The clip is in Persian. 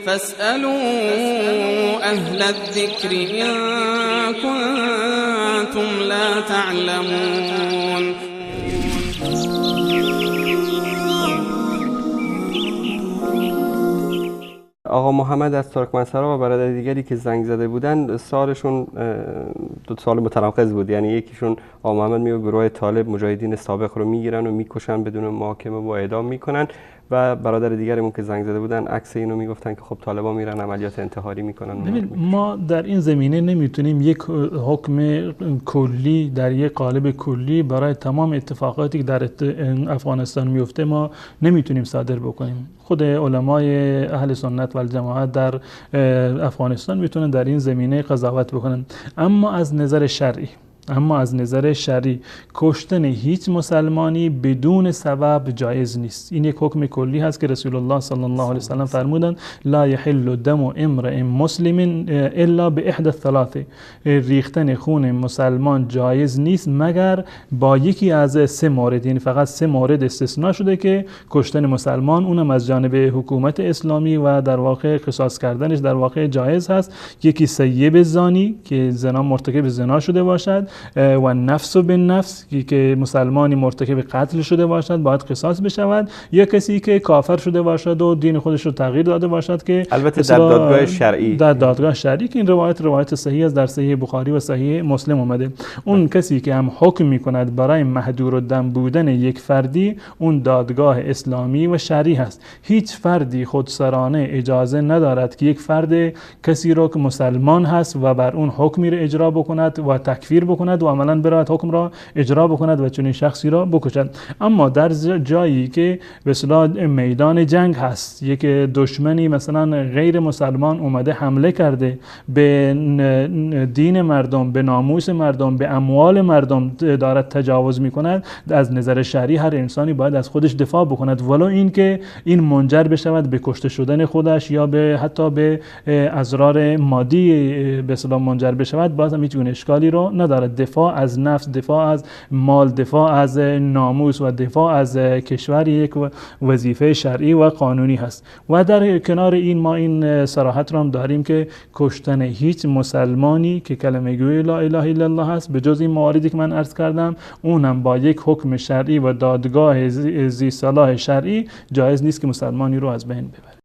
فاسألوا أهل الذكر إن كنتم لا تعلمون. آقا محمد از ترکمنسرا و برادر دیگری که زنگ زده بودن سالشون 2 سال متناقض بود. یعنی یکیشون آقا محمد میگه گروه طالب مجاهدین سابق رو میگیرن و میکشن بدون محاکمه و اعدام میکنن، و برادر دیگرمون که زنگ زده بودن عکس اینو میگفتن که خب طالبا میرن عملیات انتحاری میکنن. ما در این زمینه نمیتونیم یک حکم کلی در یک قالب کلی برای تمام اتفاقاتی که در افغانستان میفته ما نمیتونیم صادر بکنیم. خود علمای اهل سنت و الجماعت در افغانستان میتونن در این زمینه قضاوت بکنن. اما از نظر شرعی کشتن هیچ مسلمانی بدون سبب جایز نیست. این یک حکم کلی هست که رسول الله صلی الله علیه وسلم فرمودند لا یحل دم امرئ مسلم الا باحدى الثلاث. ریختن خون مسلمان جایز نیست مگر با یکی از 3 مورد. یعنی فقط 3 مورد استثناء شده که کشتن مسلمان اونم از جانب حکومت اسلامی و در واقع قصاص کردنش در واقع جایز هست. یکی سیب زانی که زنا مرتکب زنا شده باشد، و نفس به نفس که مسلمانی مرتکب قتل شده باشد باید قصاص بشود، یا کسی که کافر شده باشد و دین خودش رو تغییر داده باشد که البته در دادگاه شرعی که این روایت صحیح است، در صحیح بخاری و صحیح مسلم اومده. اون کسی که هم حکم میکند برای محدور الدم بودن یک فردی اون دادگاه اسلامی و شرعی هست. هیچ فردی خودسرانه اجازه ندارد که یک فرد کسی رو که مسلمان هست و بر اون حکمی رو اجرا بکند و تکفیر بکند و عملا برای حکم را اجرا بکند و چنین شخصی را بکشد. اما در جایی که به اصطلاح میدان جنگ هست، یک دشمنی مثلا غیر مسلمان اومده حمله کرده به دین مردم، به ناموس مردم، به اموال مردم دارد تجاوز میکند، از نظر شرعی هر انسانی باید از خودش دفاع بکند، ولو این که این منجر بشود به کشته شدن خودش یا به حتی به اضرار مادی به اصطلاح منجر بشود، باز هم هیچ گونه اشکالی رو ندارد. دفاع از نفس، دفاع از مال، دفاع از ناموس و دفاع از کشور یک وظیفه شرعی و قانونی هست. و در کنار این ما این صراحت رو هم داریم که کشتن هیچ مسلمانی که کلمه گوی لا اله الا الله هست به جز این مواردی که من عرض کردم اونم با یک حکم شرعی و دادگاه ذی صلاح شرعی جایز نیست که مسلمانی رو از بین ببره.